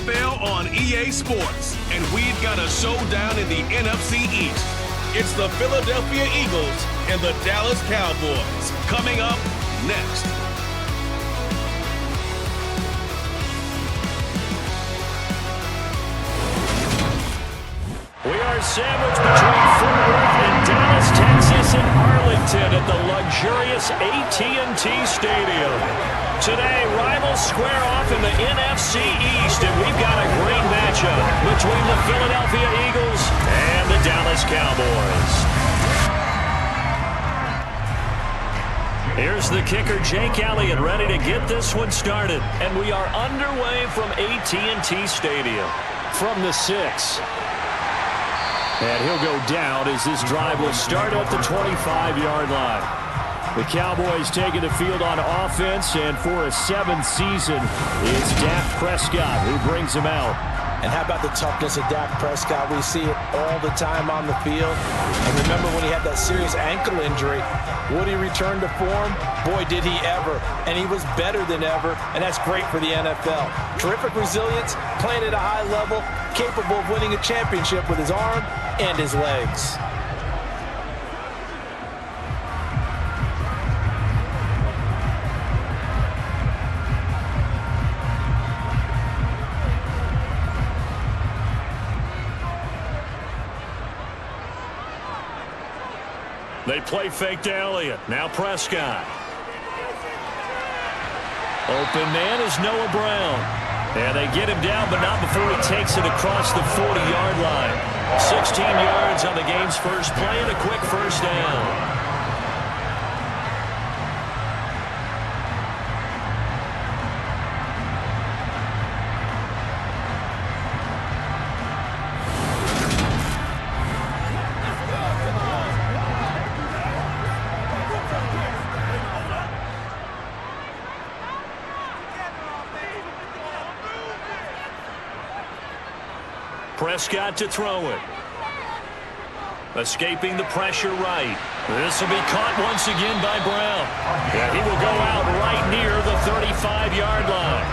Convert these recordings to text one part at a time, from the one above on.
NFL on EA Sports, and we've got a showdown in the NFC East. It's the Philadelphia Eagles and the Dallas Cowboys. Coming up next. We are sandwiched between Fort Worth and Dallas, Texas, and Arlington at the luxurious AT&T Stadium. Today, rivals square off in the NFC East, and we've got a great matchup between the Philadelphia Eagles and the Dallas Cowboys. Here's the kicker, Jake Elliott, ready to get this one started. And we are underway from AT&T Stadium. From the 6. And he'll go down as this drive will start at the 25-yard line. The Cowboys taking the field on offense, and for a 7th season, it's Dak Prescott who brings them out. And how about the toughness of Dak Prescott? We see it all the time on the field. And remember when he had that serious ankle injury, would he return to form? Boy, did he ever. And he was better than ever, and that's great for the NFL. Terrific resilience, playing at a high level, capable of winning a championship with his arm and his legs. They play fake to Elliott. Now Prescott. Open man is Noah Brown. And they get him down, but not before he takes it across the 40-yard line. 16 yards on the game's first play and a quick first down. Prescott to throw it. Escaping the pressure right. This will be caught once again by Brown. Yeah, he will go out right near the 35-yard line.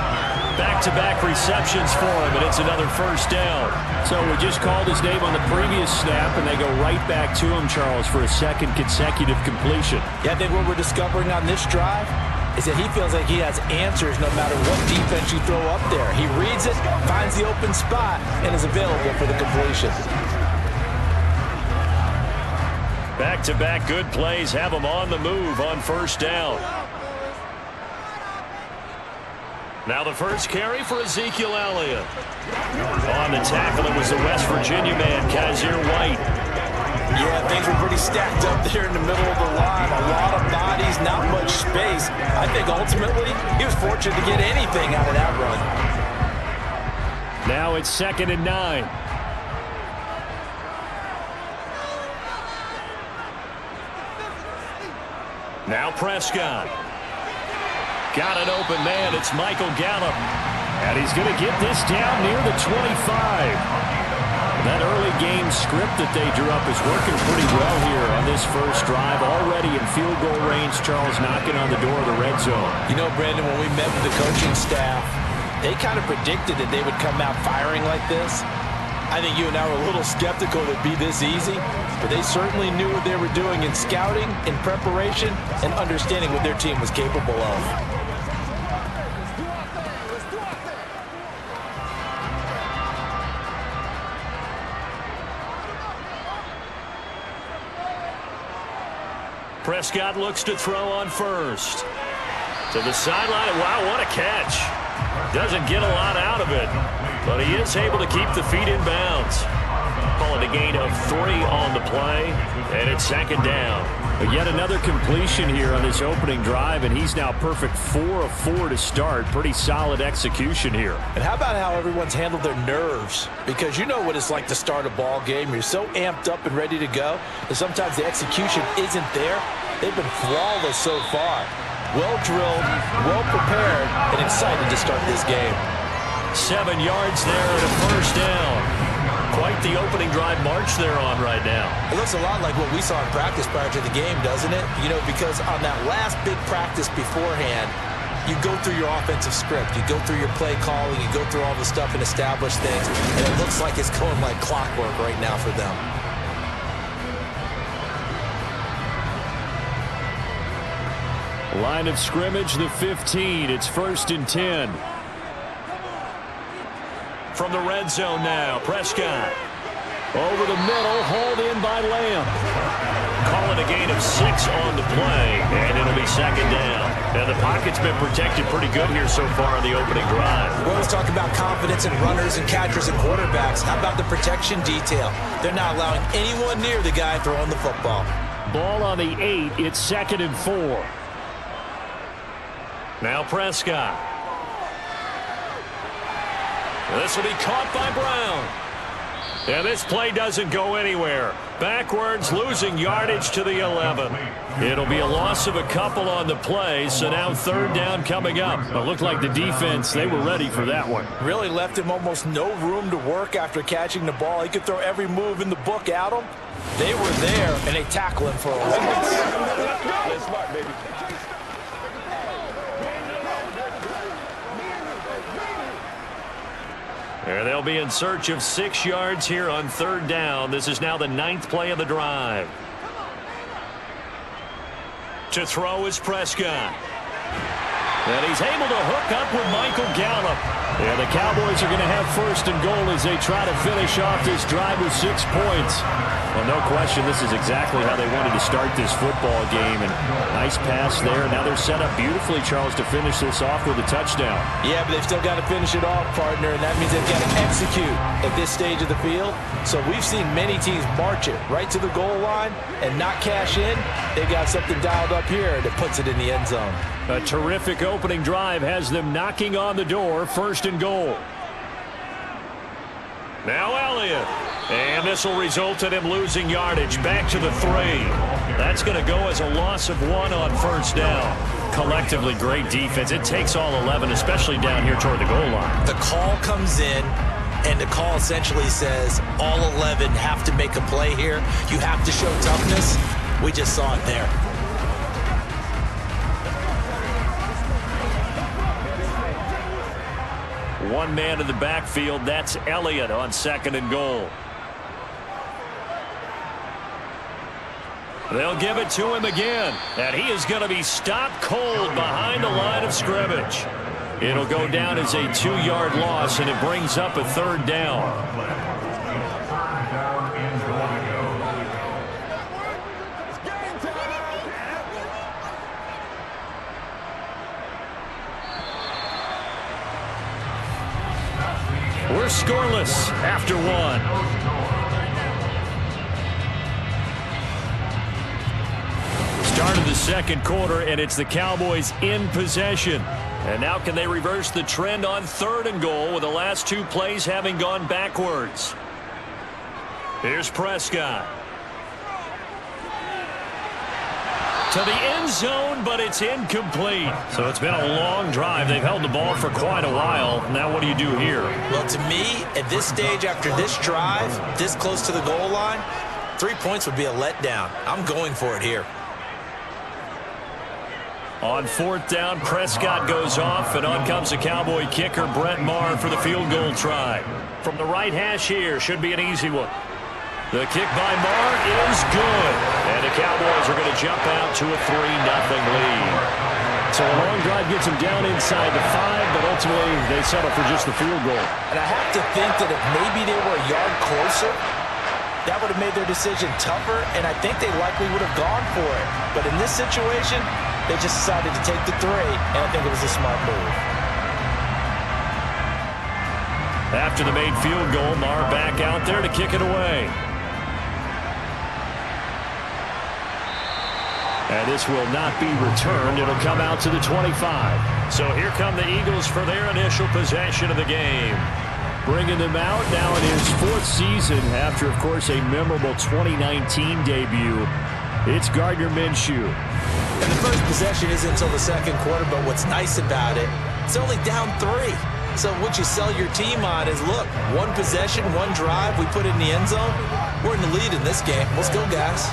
Back-to-back receptions for him, and it's another first down. So we just called his name on the previous snap, and they go right back to him, Charles, for a second consecutive completion. Yeah, I think what we're discovering on this drive is that he feels like he has answers no matter what defense you throw up there. He reads it, finds the open spot, and is available for the completion. Back-to-back good plays have him on the move on first down. Now the first carry for Ezekiel Elliott. On the tackle, it was the West Virginia man, Kaiser White. Yeah, things were pretty stacked up there in the middle of the line. A lot of bodies, not much space. I think ultimately he was fortunate to get anything out of that run. Now it's 2nd and 9. Now Prescott. Got an open man. It's Michael Gallup. And he's going to get this down near the 25. That early game script that they drew up is working pretty well here on this first drive. Already in field goal range, Charles knocking on the door of the red zone. You know, Brandon, when we met with the coaching staff, they kind of predicted that they would come out firing like this. I think you and I were a little skeptical that it'd be this easy, but they certainly knew what they were doing in scouting, in preparation, and understanding what their team was capable of. Prescott looks to throw on first. To the sideline. Wow, what a catch. Doesn't get a lot out of it, but he is able to keep the feet in bounds. Call it a gain of 3 on the play, and it's 2nd down. But yet another completion here on this opening drive, and he's now perfect 4 of 4 to start. Pretty solid execution here. And how about how everyone's handled their nerves? Because you know what it's like to start a ball game. You're so amped up and ready to go that sometimes the execution isn't there. They've been flawless so far. Well drilled, well prepared, and excited to start this game. 7 yards there and a first down. Quite the opening drive march they're on right now. It looks a lot like what we saw in practice prior to the game, doesn't it? You know, because on that last big practice beforehand, you go through your offensive script. You go through your play calling. You go through all the stuff and establish things. And it looks like it's going like clockwork right now for them. Line of scrimmage, the 15. It's 1st and 10. From the red zone now, Prescott. Over the middle, hauled in by Lamb. Calling a gain of 6 on the play, and it'll be 2nd down. And the pocket's been protected pretty good here so far on the opening drive. We always talk about confidence in runners and catchers and quarterbacks. How about the protection detail? They're not allowing anyone near the guy throwing the football. Ball on the 8. It's 2nd and 4. Now Prescott. This will be caught by Brown. And this play doesn't go anywhere. Backwards, losing yardage to the 11. It'll be a loss of a couple on the play, so now 3rd down coming up. It looked like the defense, they were ready for that one. Really left him almost no room to work after catching the ball. He could throw every move in the book at him. They were there, and they tackle him for a loss. Smart, baby. And they'll be in search of 6 yards here on 3rd down. This is now the 9th play of the drive. To throw is Prescott. And he's able to hook up with Michael Gallup. Yeah, the Cowboys are going to have 1st and goal as they try to finish off this drive with 6 points. Well, no question, this is exactly how they wanted to start this football game. And nice pass there. Now they're set up beautifully, Charles, to finish this off with a touchdown. Yeah, but they've still got to finish it off, partner, and that means they've got to execute at this stage of the field. So we've seen many teams march it right to the goal line and not cash in. They've got something dialed up here that puts it in the end zone. A terrific opening drive has them knocking on the door, 1st and goal. Now Elliott. And this will result in him losing yardage back to the 3. That's going to go as a loss of 1 on 1st down. Collectively, great defense. It takes all 11, especially down here toward the goal line. The call comes in, and the call essentially says all 11 have to make a play here. You have to show toughness. We just saw it there. One man in the backfield. That's Elliott on 2nd and goal. They'll give it to him again, and he is going to be stopped cold behind the line of scrimmage. It'll go down as a 2-yard loss, and it brings up a 3rd down. We're scoreless after 1. Start of the 2nd quarter, and it's the Cowboys in possession. And now can they reverse the trend on 3rd and goal with the last 2 plays having gone backwards? Here's Prescott. To the end zone, but it's incomplete. So it's been a long drive. They've held the ball for quite a while. Now what do you do here? Well, to me, at this stage after this drive, this close to the goal line, 3 points would be a letdown. I'm going for it here. On 4th down, Prescott goes off, and on comes the Cowboy kicker, Brett Maher, for the field goal try. From the right hash here, should be an easy one. The kick by Maher is good, and the Cowboys are going to jump out to a 3-0 lead. So a long drive gets them down inside the 5, but ultimately they settle for just the field goal. And I have to think that if maybe they were a yard closer, that would have made their decision tougher, and I think they likely would have gone for it. But in this situation, they just decided to take the 3, and I think it was a smart move. After the made field goal, Maher back out there to kick it away. And this will not be returned. It'll come out to the 25. So here come the Eagles for their initial possession of the game. Bringing them out now in his 4th season after, of course, a memorable 2019 debut. It's Gardner Minshew. And the first possession isn't until the 2nd quarter, but what's nice about it, it's only down 3. So what you sell your team on is, look, 1 possession, 1 drive, we put it in the end zone. We're in the lead in this game. Let's go, guys.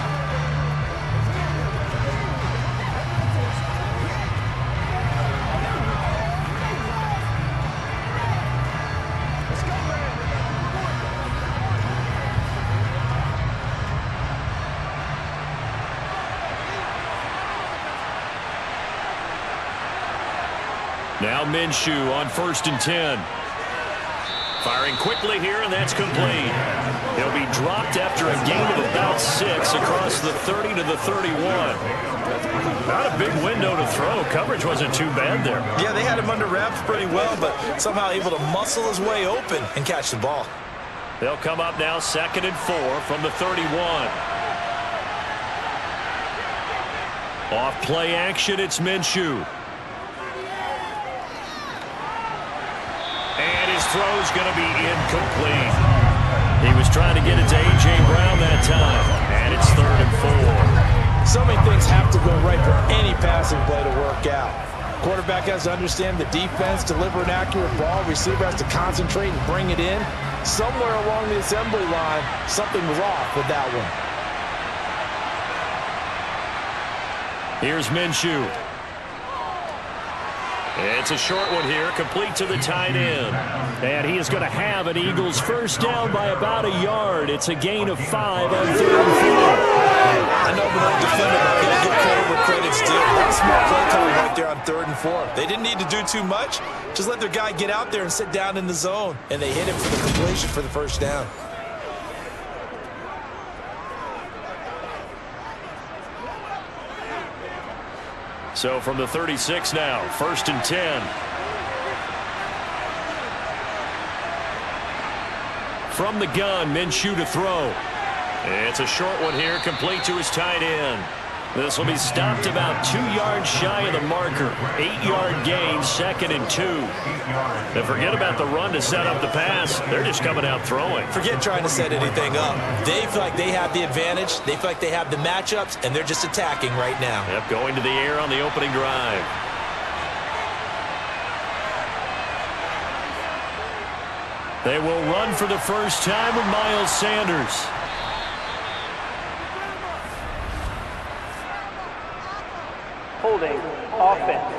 Now Minshew on 1st and 10. Firing quickly here, and that's complete. He'll be dropped after a gain of about 6 across the 30 to the 31. Not a big window to throw. Coverage wasn't too bad there. Yeah, they had him under wraps pretty well, but somehow able to muscle his way open and catch the ball. They'll come up now 2nd and 4 from the 31. Off play action, it's Minshew. And his throw's going to be incomplete. He was trying to get it to A.J. Brown that time. And it's 3rd and 4. So many things have to go right for any passing play to work out. Quarterback has to understand the defense, deliver an accurate ball. Receiver has to concentrate and bring it in. Somewhere along the assembly line, something was off with that one. Here's Minshew. It's a short one here, complete to the tight end. And he is going to have an Eagles first down by about a yard. It's a gain of 5 on 3rd and 4. I know the defender got to give credit where credit's due. That's smart play calling right there on 3rd and 4. They didn't need to do too much. Just let their guy get out there and sit down in the zone. And they hit him for the completion for the first down. So from the 36 now, 1st and 10. From the gun, Minshew to throw. It's a short one here, complete to his tight end. This will be stopped about 2 yards shy of the marker. 8-yard gain, 2nd and 2. And forget about the run to set up the pass. They're just coming out throwing. Forget trying to set anything up. They feel like they have the advantage. They feel like they have the matchups, and they're just attacking right now. Yep, going to the air on the opening drive. They will run for the first time with Miles Sanders. Holding offense.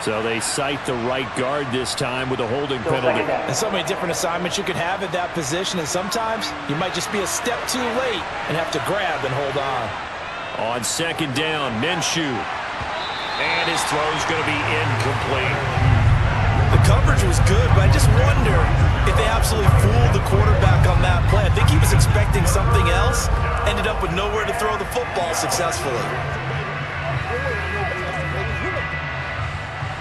So they cite the right guard this time with a holding penalty. And so many different assignments you could have at that position, and sometimes you might just be a step too late and have to grab and hold on. On 2nd down, Minshew. And his throw's going to be incomplete. The coverage was good, but I just wonder if they absolutely fooled the quarterback on that play. I think he was expecting something else, ended up with nowhere to throw the football successfully.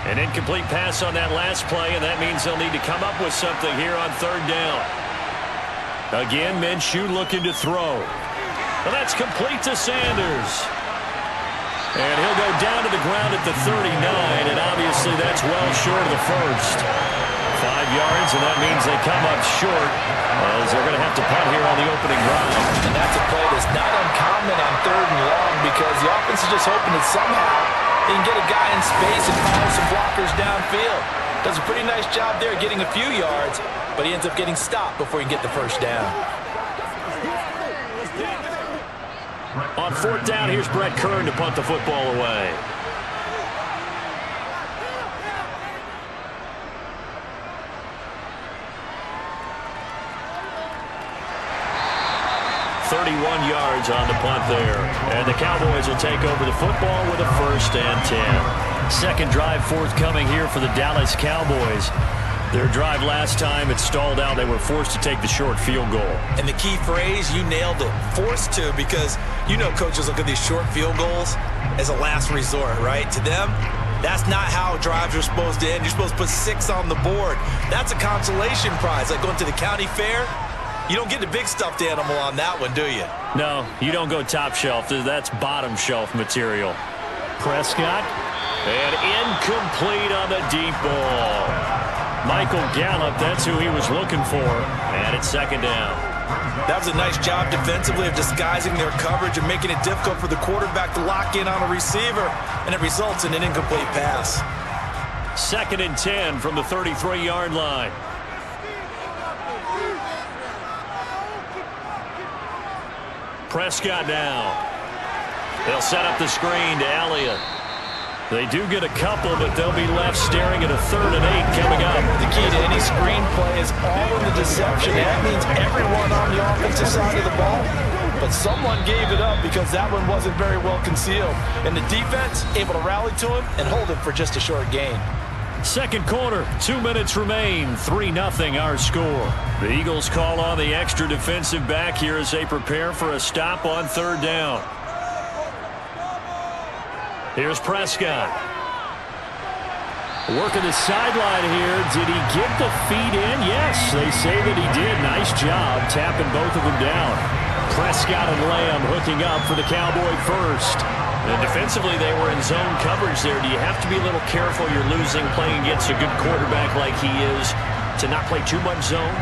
An incomplete pass on that last play, and that means they'll need to come up with something here on 3rd down. Again, Minshew looking to throw. Well, that's complete to Sanders. And he'll go down to the ground at the 39, and obviously that's well short of the first. 5 yards, and that means they come up short as they're going to have to punt here on the opening drive. And that's a play that's not uncommon on 3rd and long because the offense is just hoping that somehow they can get a guy in space and follow some blockers downfield. Does a pretty nice job there getting a few yards, but he ends up getting stopped before he can get the first down. On 4th down, here's Brett Kern to punt the football away. .31 yards on the punt there. And the Cowboys will take over the football with a 1st and 10. Second drive forthcoming here for the Dallas Cowboys. Their drive last time, it stalled out. They were forced to take the short field goal. And the key phrase, you nailed it, forced to, because you know coaches look at these short field goals as a last resort, right? To them, that's not how drives are supposed to end. You're supposed to put 6 on the board. That's a consolation prize, like going to the county fair. You don't get the big stuffed animal on that one, do you? No, you don't go top shelf. That's bottom shelf material. Prescott, and incomplete on the deep ball. Michael Gallup, that's who he was looking for, and it's 2nd down. That was a nice job defensively of disguising their coverage and making it difficult for the quarterback to lock in on a receiver, and it results in an incomplete pass. 2nd and 10 from the 33-yard line. Prescott now. They'll set up the screen to Elliott. They do get a couple, but they'll be left staring at a 3rd and 8 coming up. The key to any screen play is all of the deception. That means everyone on the offensive side of the ball but someone gave it up because that one wasn't very well concealed. And the defense able to rally to him and hold him for just a short gain. Second quarter, 2 minutes remain, 3-0 our score. The Eagles call on the extra defensive back here as they prepare for a stop on third down. Here's Prescott. Working the sideline here. Did he get the feet in? Yes, they say that he did. Nice job tapping both of them down. Prescott and Lamb hooking up for the Cowboy first. And defensively, they were in zone coverage there. Do you have to be a little careful? You're losing playing against a good quarterback like he is to not play too much zone?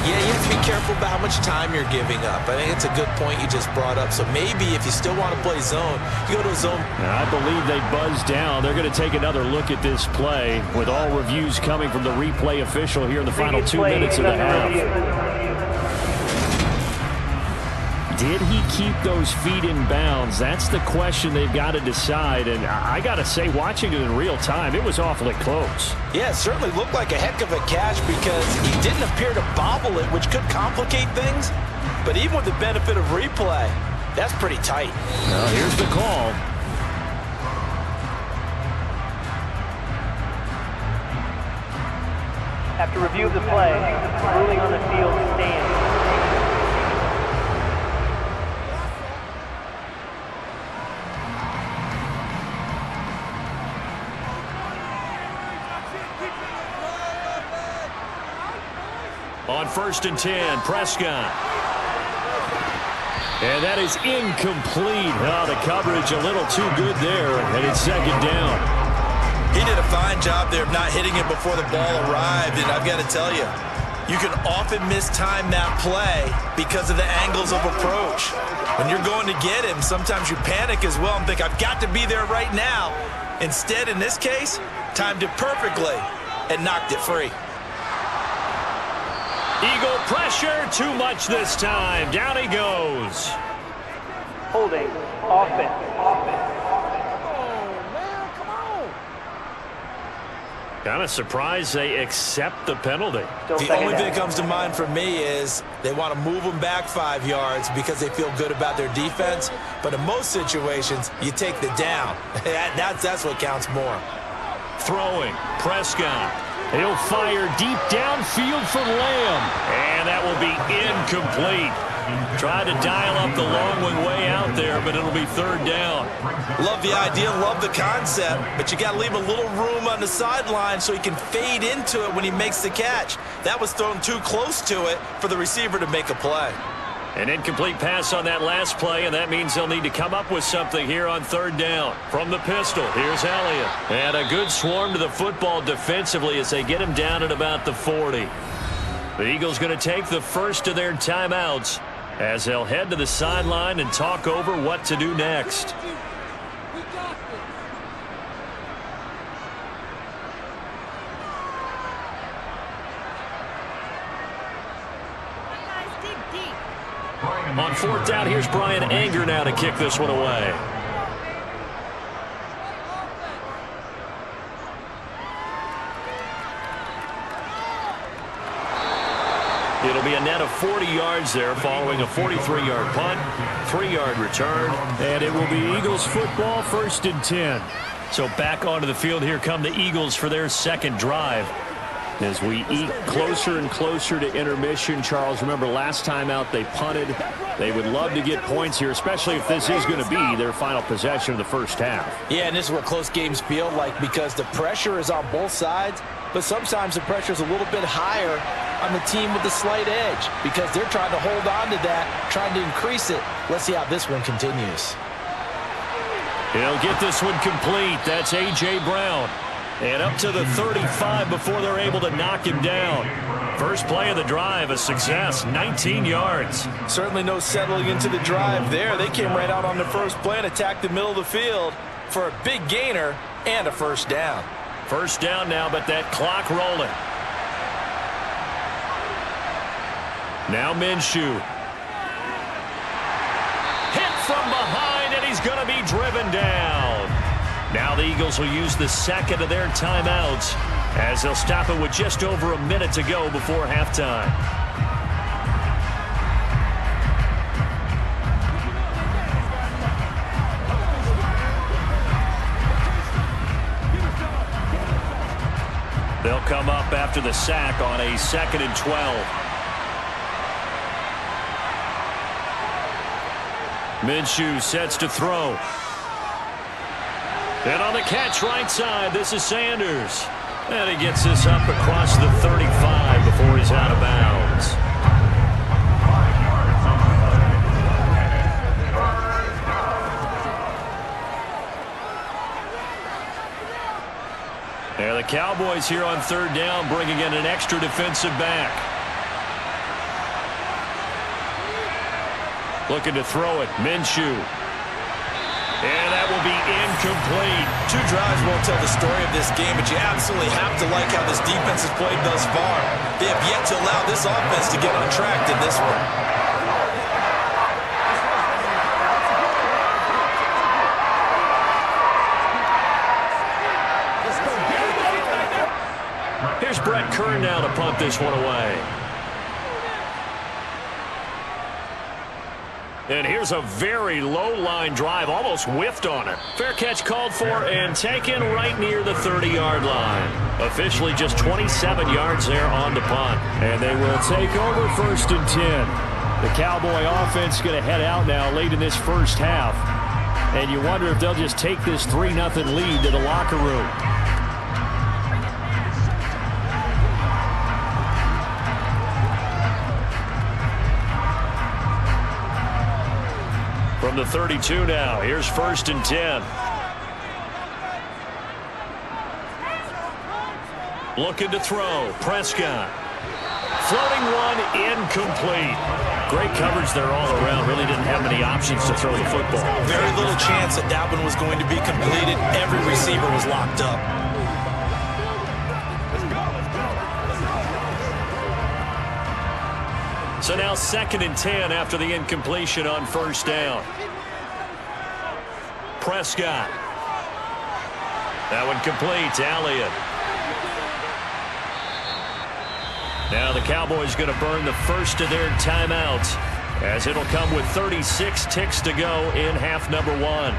Yeah, you have to be careful about how much time you're giving up. I think it's a good point you just brought up. So maybe if you still want to play zone, you go to a zone. I believe they buzzed down. They're going to take another look at this play with all reviews coming from the replay official here in the final 2 minutes of the half. Did he keep those feet in bounds? That's the question they've got to decide. And I got to say, watching it in real time, it was awfully close. Yeah, it certainly looked like a heck of a catch because he didn't appear to bobble it, which could complicate things. But even with the benefit of replay, that's pretty tight. Now here's the call. After review of the play, ruling on the field stands. On 1st and 10, Prescott. And that is incomplete. Oh, the coverage a little too good there, and it's second down. He did a fine job there of not hitting it before the ball arrived, and I've got to tell you, you can often mistime that play because of the angles of approach. When you're going to get him, sometimes you panic as well and think, I've got to be there right now. Instead, in this case, timed it perfectly and knocked it free. Eagle pressure, too much this time. Down he goes. Holding, offense. Kind of surprised they accept the penalty. The only thing that comes to mind for me is they want to move them back 5 yards because they feel good about their defense. But in most situations, you take the down. That's what counts more. Throwing, Prescott. He'll fire deep downfield for Lamb. And that will be incomplete. Tried to dial up the long one way out there, but it'll be third down. Love the idea, love the concept, but you got to leave a little room on the sideline so he can fade into it when he makes the catch. That was thrown too close to it for the receiver to make a play. An incomplete pass on that last play, and that means they'll need to come up with something here on third down. From the pistol, here's Elliott. And a good swarm to the football defensively as they get him down at about the 40. The Eagles going to take the first of their timeouts as they'll head to the sideline and talk over what to do next. On fourth down, here's Brian Anger now to kick this one away. It'll be a net of 40 yards there following a 43-yard punt, 3-yard return, and it will be Eagles football, 1st and 10. So back onto the field, here come the Eagles for their second drive. As we eat closer and closer to intermission, Charles, remember last time out they punted. They would love to get points here, especially if this is going to be their final possession of the first half. Yeah, and this is what close games feel like because the pressure is on both sides, but sometimes the pressure is a little bit higher on the team with the slight edge because they're trying to hold on to that, trying to increase it. Let's see how this one continues. He'll get this one complete. That's A.J. Brown. And up to the 35 before they're able to knock him down. First play of the drive, a success, 19 yards. Certainly no settling into the drive there. They came right out on the first play and attacked the middle of the field for a big gainer and a first down. First down now, but that clock rolling. Now Minshew. Hit from behind, and he's going to be driven down. Now the Eagles will use the second of their timeouts as they'll stop it with just over a minute to go before halftime. come up after the sack on a 2nd and 12. Minshew sets to throw. And on the catch right side, this is Sanders. And he gets this up across the 35 before he's out of bounds. And the Cowboys here on 3rd down, bringing in an extra defensive back. Looking to throw it, Minshew. And that will be incomplete. 2 drives won't tell the story of this game, but you absolutely have to like how this defense has played thus far. They have yet to allow this offense to get on track in this one. Here's Brett Kern now to punt this one away. And here's a very low-line drive, almost whiffed on it. Fair catch called for and taken right near the 30-yard line. Officially just 27 yards there on the punt. And they will take over 1st and 10. The Cowboy offense going to head out now late in this first half. And you wonder if they'll just take this 3-0 lead to the locker room. From the 32 now, here's 1st and 10. Looking to throw, Prescott. Floating one, incomplete. Great coverage there all around. Really didn't have many options to throw the football. Very little chance that one was going to be completed. Every receiver was locked up. So now 2nd and 10 after the incompletion on 1st down. Prescott. That one complete to Elliott. Now the Cowboys going to burn the first of their timeouts, as it'll come with 36 ticks to go in half number 1.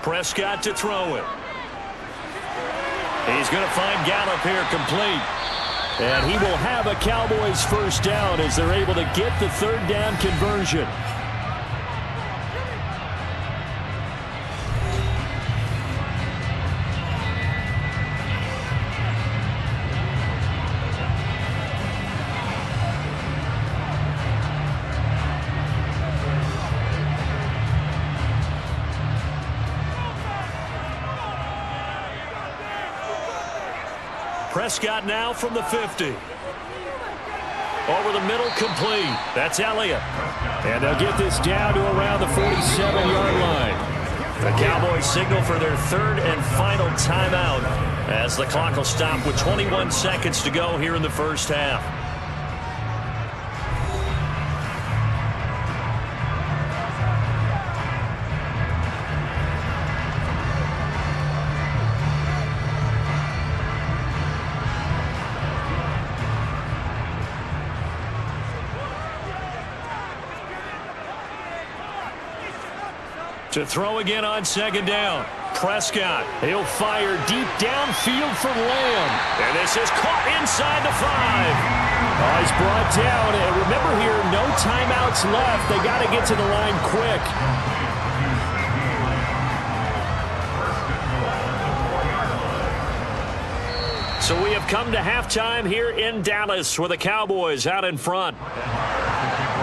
Prescott to throw it. He's going to find Gallup here complete. And he will have a Cowboys 1st down as they're able to get the 3rd down conversion. Prescott now from the 50. Over the middle, complete. That's Elliott. And they'll get this down to around the 47-yard line. The Cowboys signal for their 3rd and final timeout, as the clock will stop with 21 seconds to go here in the first half. To throw again on 2nd down. Prescott. He'll fire deep downfield for Lamb. And this is caught inside the 5. Oh, he's brought down. And remember here, no timeouts left. They got to get to the line quick. So we have come to halftime here in Dallas, where the Cowboys out in front.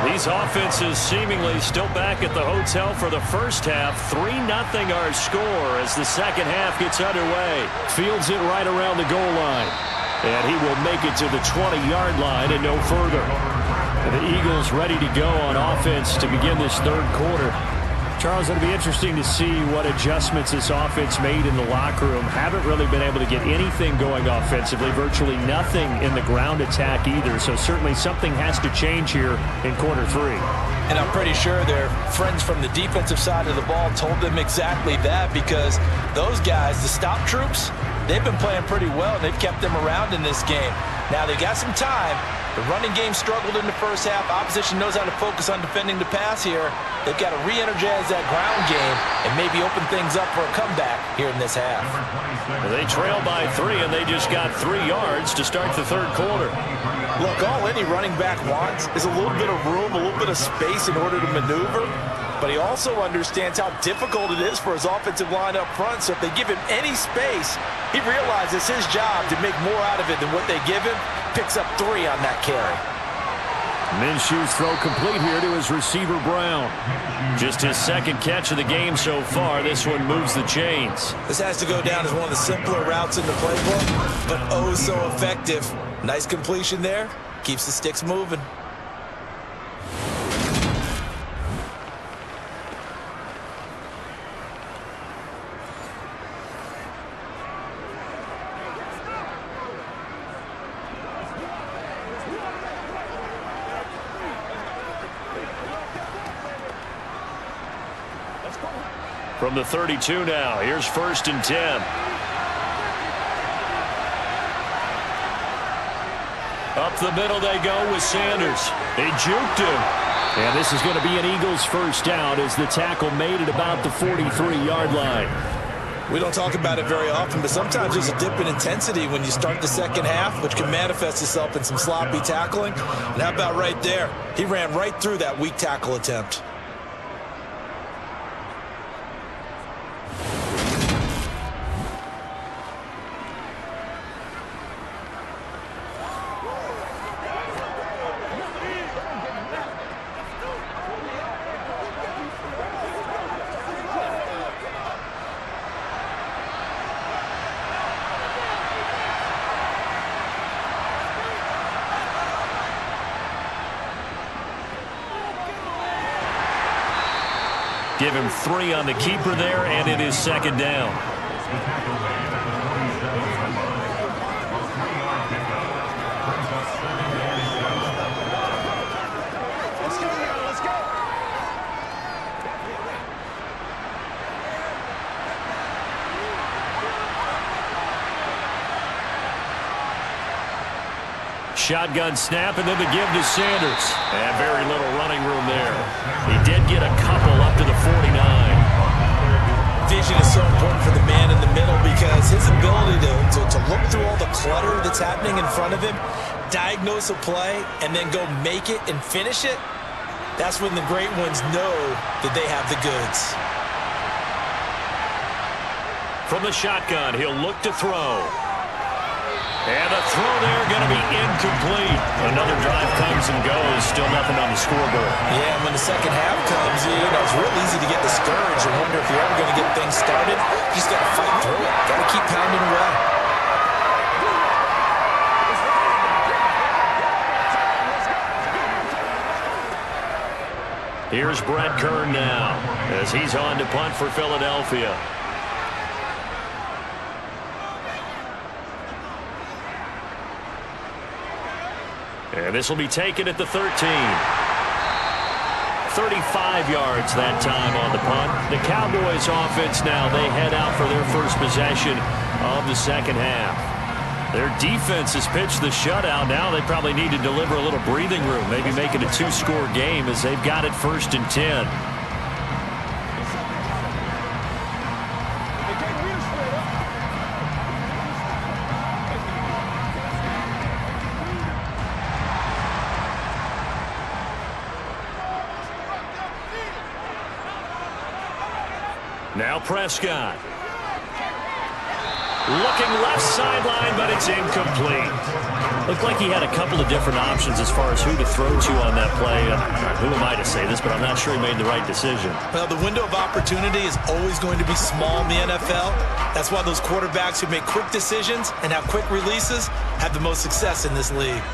These offenses seemingly still back at the hotel for the first half. 3-0 our score as the second half gets underway. Fields it right around the goal line. And he will make it to the 20-yard line and no further. And the Eagles ready to go on offense to begin this 3rd quarter. Charles, it'll be interesting to see what adjustments this offense made in the locker room. Haven't really been able to get anything going offensively, virtually nothing in the ground attack either. So certainly something has to change here in quarter 3. And I'm pretty sure their friends from the defensive side of the ball told them exactly that, because those guys, the stop troops, they've been playing pretty well, and they've kept them around in this game. Now, they got some time. The running game struggled in the first half. Opposition knows how to focus on defending the pass here. They've got to re-energize that ground game and maybe open things up for a comeback here in this half. Well, they trail by 3, and they just got 3 yards to start the third quarter. Look, all any running back wants is a little bit of room, a little bit of space in order to maneuver. But he also understands how difficult it is for his offensive line up front. So if they give him any space, he realizes his job to make more out of it than what they give him. Picks up 3 on that carry. Minshew's throw complete here to his receiver, Brown. Just his second catch of the game so far. This one moves the chains. This has to go down as one of the simpler routes in the playbook, but oh so effective. Nice completion there. Keeps the sticks moving. From the 32 now, here's 1st and 10. Up the middle they go with Sanders. They juked him. And this is going to be an Eagles first down as the tackle made it about the 43-yard line. We don't talk about it very often, but sometimes there's a dip in intensity when you start the second half, which can manifest itself in some sloppy tackling. And how about right there? He ran right through that weak tackle attempt. Give him 3 on the keeper there, and it is 2nd down. Let's go. Shotgun snap, and then the give to Sanders. And very little running room there. He did get a couple up to the 49. Vision is so important for the man in the middle, because his ability to look through all the clutter that's happening in front of him, diagnose a play, and then go make it and finish it, that's when the great ones know that they have the goods. From the shotgun, he'll look to throw. And the throw there going to be incomplete. Another drive comes and goes. Still nothing on the scoreboard. Yeah, and when the second half comes, you know, it's real easy to get discouraged and wonder if you're ever going to get things started. You just got to fight through it. Got to keep pounding away. Here's Brett Kern now as he's on to punt for Philadelphia. And this will be taken at the 13. 35 yards that time on the punt. The Cowboys offense now, they head out for their first possession of the second half. Their defense has pitched the shutout. Now they probably need to deliver a little breathing room, maybe make it a 2-score game as they've got it 1st and 10. Now Prescott. Looking left sideline, but it's incomplete. Looked like he had a couple of different options as far as who to throw to on that play. Who am I to say this, but I'm not sure he made the right decision. Well, the window of opportunity is always going to be small in the NFL. That's why those quarterbacks who make quick decisions and have quick releases have the most success in this league.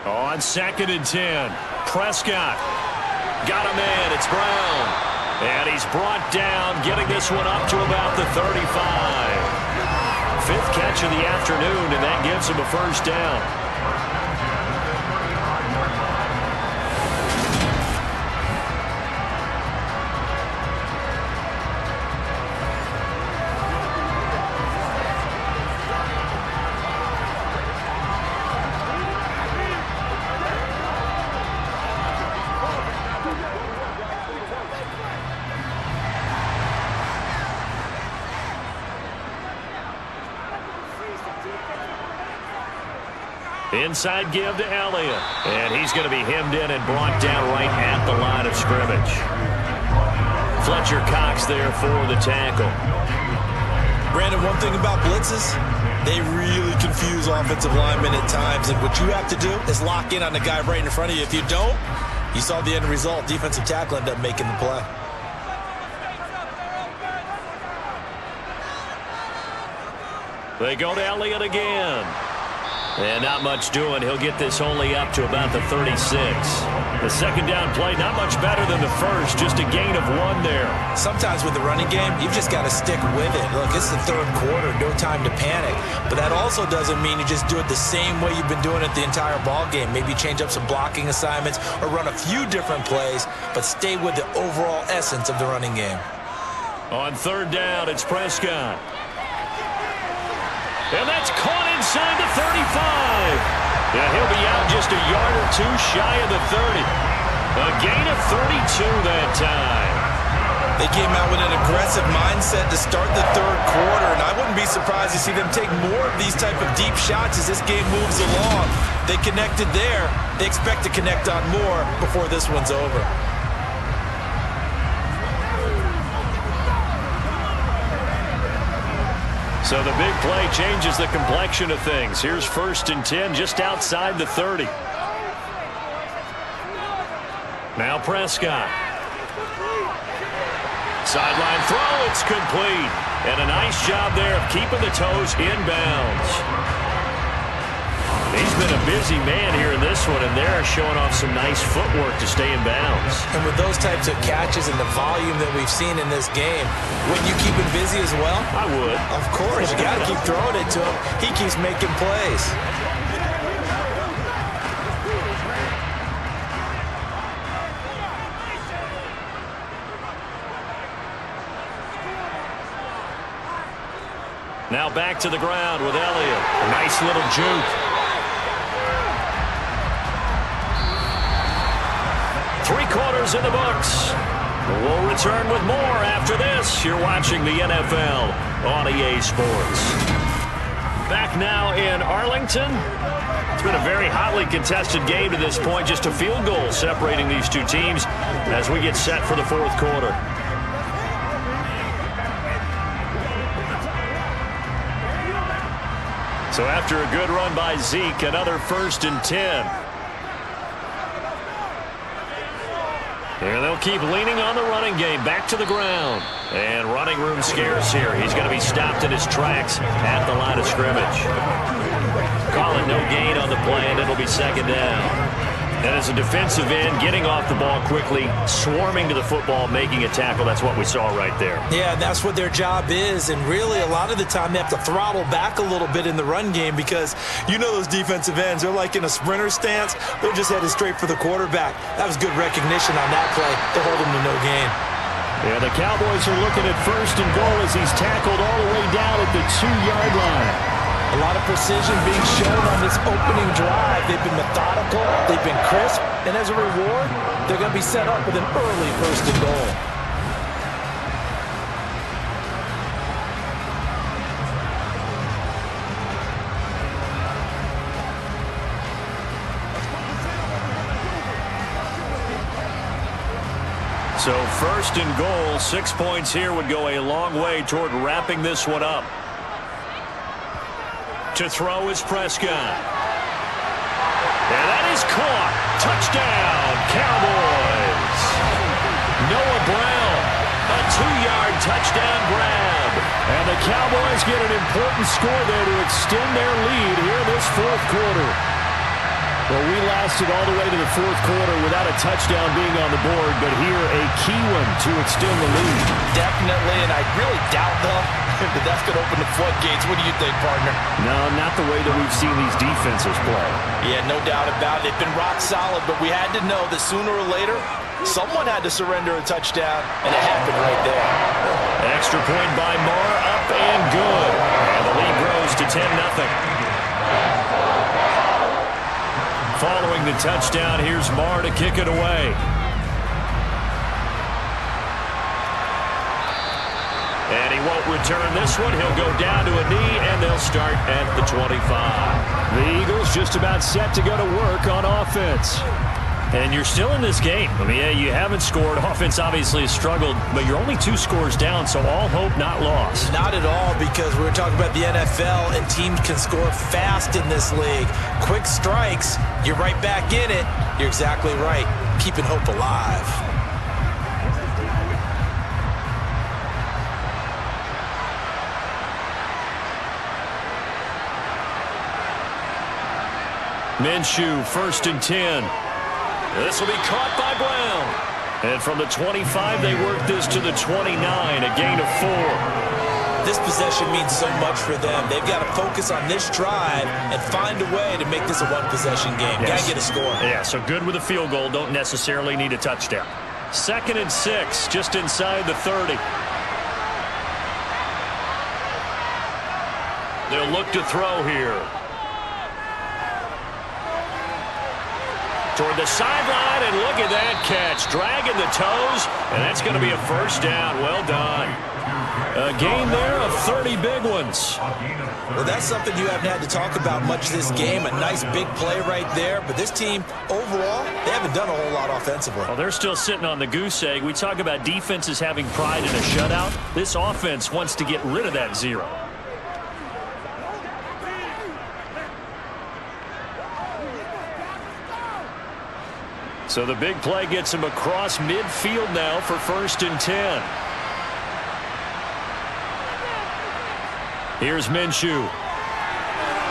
On 2nd and 10. Prescott. Got a man. It's Brown. And he's brought down, getting this one up to about the 35. Fifth catch of the afternoon, and that gives him a first down. Inside give to Elliott. And he's going to be hemmed in and brought down right at the line of scrimmage. Fletcher Cox there for the tackle. Brandon, one thing about blitzes, they really confuse offensive linemen at times. And what you have to do is lock in on the guy right in front of you. If you don't, you saw the end result. Defensive tackle ended up making the play. They go to Elliott again. And not much doing. He'll get this only up to about the 36. The second down play, not much better than the first. Just a gain of 1 there. Sometimes with the running game, you've just got to stick with it. Look, it's the third quarter. No time to panic. But that also doesn't mean you just do it the same way you've been doing it the entire ball game. Maybe change up some blocking assignments or run a few different plays, but stay with the overall essence of the running game. On third down, it's Prescott. And that's caught inside the 35. Yeah, he'll be out just a yard or two shy of the 30. A gain of 32 that time. They came out with an aggressive mindset to start the third quarter, and I wouldn't be surprised to see them take more of these type of deep shots as this game moves along. They connected there. They expect to connect on more before this one's over. So the big play changes the complexion of things. Here's 1st and 10 just outside the 30. Now Prescott. Sideline throw, it's complete. And a nice job there of keeping the toes inbounds. He's been a busy man here in this one, and they're showing off some nice footwork to stay in bounds. And with those types of catches and the volume that we've seen in this game, wouldn't you keep him busy as well? I would. Of course. You got to keep throwing it to him. He keeps making plays. Now back to the ground with Elliott. A nice little juke. 3 quarters in the books. We'll return with more after this. You're watching the NFL on EA Sports. Back now in Arlington. It's been a very hotly contested game to this point. Just a field goal separating these two teams as we get set for the fourth quarter. So after a good run by Zeke, another 1st and 10. And they'll keep leaning on the running game. Back to the ground. And running room scarce here. He's going to be stopped in his tracks at the line of scrimmage. Calling no gain on the play, and it'll be 2nd down. And as a defensive end, getting off the ball quickly, swarming to the football, making a tackle. That's what we saw right there. Yeah, that's what their job is. And really, a lot of the time, they have to throttle back a little bit in the run game because you know those defensive ends, they're like in a sprinter stance. They're just headed straight for the quarterback. That was good recognition on that play to hold him to no gain. Yeah, the Cowboys are looking at 1st and goal as he's tackled all the way down at the 2-yard line. A lot of precision being shown on this opening drive. They've been methodical, they've been crisp, and as a reward, they're going to be set up with an early 1st and goal. So 1st and goal, 6 points here would go a long way toward wrapping this one up. To throw is Prescott. And that is caught. Touchdown, Cowboys. Noah Brown, a 2-yard touchdown grab. And the Cowboys get an important score there to extend their lead here in this fourth quarter. Well, we lasted all the way to the fourth quarter without a touchdown being on the board, but here a key one to extend the lead. Definitely, and I really doubt, though, that that's going to open the floodgates. What do you think, partner? No, not the way that we've seen these defenses play. Yeah, no doubt about it. They've been rock solid, but we had to know that sooner or later, someone had to surrender a touchdown, and it happened right there. Extra point by Marr, up and good. And the lead grows to 10-0. Following the touchdown, here's Marr to kick it away. And he won't return this one. He'll go down to a knee, and they'll start at the 25. The Eagles just about set to go to work on offense. And you're still in this game. I mean, yeah, you haven't scored. Offense obviously has struggled, but you're only 2 scores down, so all hope not lost. Not at all, because we were talking about the NFL, and teams can score fast in this league. Quick strikes, you're right back in it. You're exactly right. Keeping hope alive. Minshew, 1st and 10. This will be caught by Brown. And from the 25, they work this to the 29, a gain of 4. This possession means so much for them. They've got to focus on this drive and find a way to make this a one-possession game. Yes. Got to get a score. Yeah, so good with a field goal. Don't necessarily need a touchdown. 2nd and 6, just inside the 30. They'll look to throw here. Toward the sideline, and look at that catch. Dragging the toes, and that's going to be a first down. Well done. A gain there of 30 big ones. Well, that's something you haven't had to talk about much this game. A nice big play right there. But this team, overall, they haven't done a whole lot offensively. Well, they're still sitting on the goose egg. We talk about defenses having pride in a shutout. This offense wants to get rid of that 0. So the big play gets him across midfield now for 1st and 10. Here's Minshew.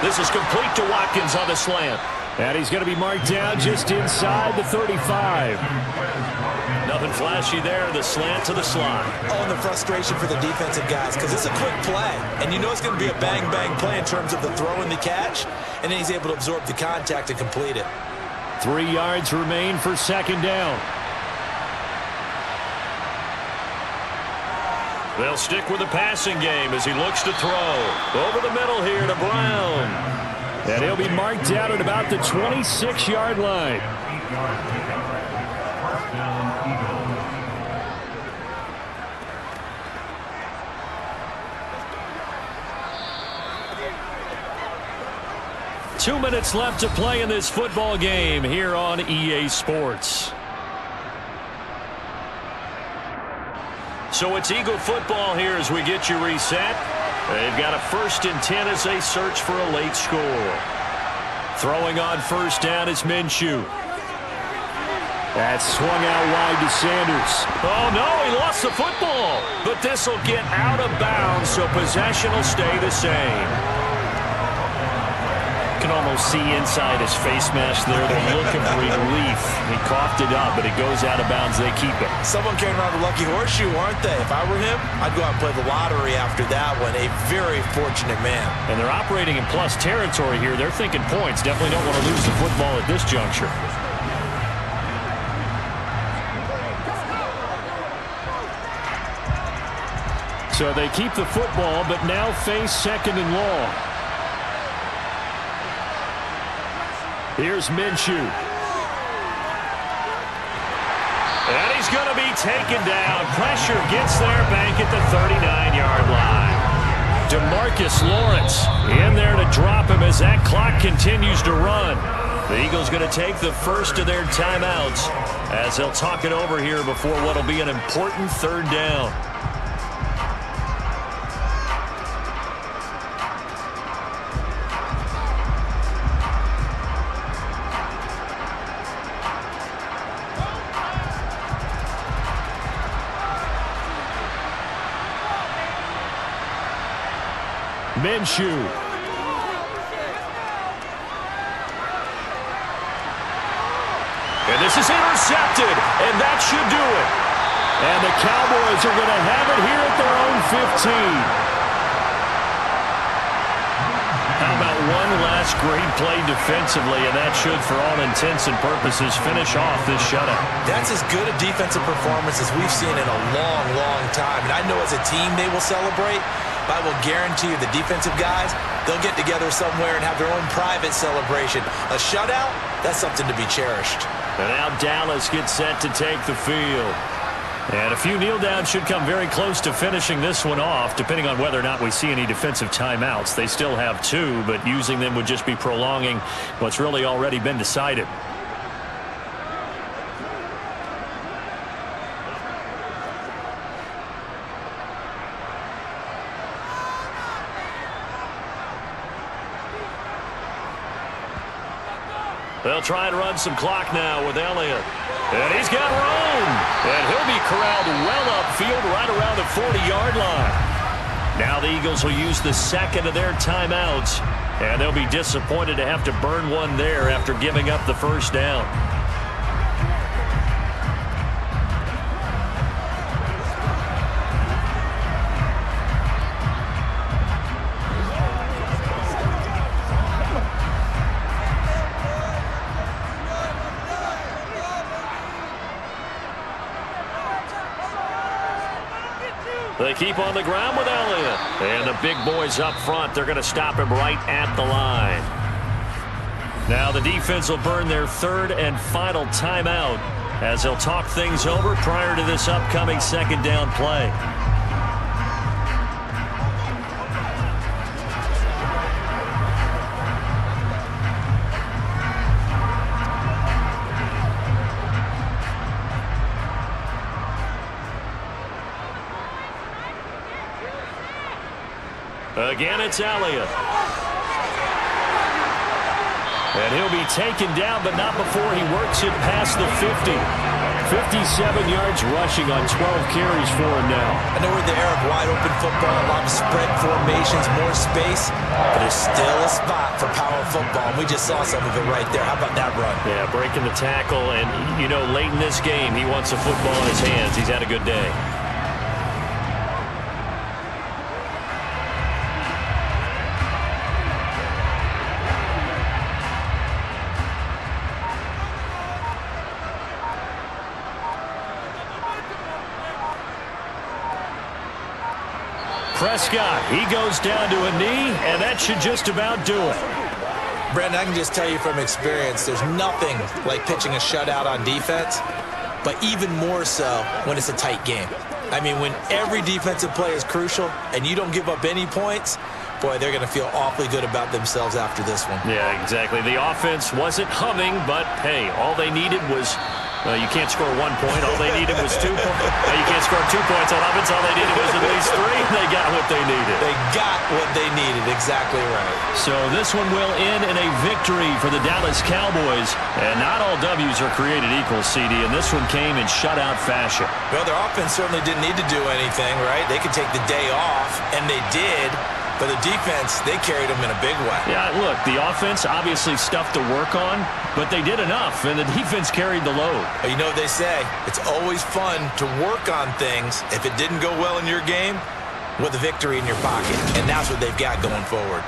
This is complete to Watkins on the slant. And he's going to be marked down just inside the 35. Nothing flashy there. The slant to the slide. Oh, and the frustration for the defensive guys, because it's a quick play. And you know it's going to be a bang-bang play in terms of the throw and the catch. And then he's able to absorb the contact and complete it. 3 yards remain for 2nd down. They'll stick with the passing game as he looks to throw. Over the middle here to Brown. And he'll be marked down at about the 26-yard line. Two minutes left to play in this football game here on EA Sports. So it's Eagle football here as we get you reset. They've got a 1st and 10 as they search for a late score. Throwing on 1st down is Minshew. That's swung out wide to Sanders. Oh, no, he lost the football. But this will get out of bounds, so possession will stay the same. You can almost see inside his face mask there the look of relief. He coughed it up, but it goes out of bounds. They keep it. Someone came around the lucky horseshoe, aren't they? If I were him, I'd go out and play the lottery after that one. A very fortunate man. And they're operating in plus territory here. They're thinking points. Definitely don't want to lose the football at this juncture. So they keep the football, but now face 2nd and long. Here's Minshew. And he's going to be taken down. Pressure gets there, bank at the 39-yard line. DeMarcus Lawrence in there to drop him as that clock continues to run. The Eagles going to take the first of their timeouts as they'll talk it over here before what will be an important 3rd down. Minshew. this is intercepted, and that should do it. And the Cowboys are going to have it here at their own 15. How about one last great play defensively, and that should, for all intents and purposes, finish off this shutout. That's as good a defensive performance as we've seen in a long, long time. And I know as a team they will celebrate, but I will guarantee you the defensive guys, they'll get together somewhere and have their own private celebration. A shutout, that's something to be cherished. And now Dallas gets set to take the field. And a few kneel downs should come very close to finishing this one off, depending on whether or not we see any defensive timeouts. They still have 2, but using them would just be prolonging what's really already been decided. They'll try and run some clock now with Elliott. And he's got room. And he'll be corralled well upfield right around the 40-yard line. Now the Eagles will use the second of their timeouts. And they'll be disappointed to have to burn one there after giving up the first down. They keep on the ground with Elliott. And the big boys up front, they're going to stop him right at the line. Now the defense will burn their third and final timeout as they'll talk things over prior to this upcoming second down play. Again, it's Elliott. And he'll be taken down, but not before he works it past the 50. 57 yards rushing on 12 carries for him now. I know we're in the era of wide-open football, a lot of spread formations, more space, but there's still a spot for power football, and we just saw some of it right there. How about that run? Yeah, breaking the tackle, and, you know, late in this game, he wants a football in his hands. He's had a good day. Prescott, he goes down to a knee, and that should just about do it. Brandon, I can just tell you from experience, there's nothing like pitching a shutout on defense, but even more so when it's a tight game. I mean, when every defensive play is crucial and you don't give up any points, boy, they're going to feel awfully good about themselves after this one. Yeah, exactly. The offense wasn't humming, but, hey, all they needed was... you can't score 1 point. All they needed was 2 points. You can't score 2 points on offense. All they needed was at least 3. They got what they needed. They got what they needed. Exactly right. So this one will end in a victory for the Dallas Cowboys. And not all W's are created equal, CD. And this one came in shutout fashion. Well, their offense certainly didn't need to do anything, right? They could take the day off, and they did. But the defense, they carried them in a big way. Yeah, look, the offense obviously stuff to work on, but they did enough, and the defense carried the load. But you know what they say, it's always fun to work on things if it didn't go well in your game with a victory in your pocket, and that's what they've got going forward.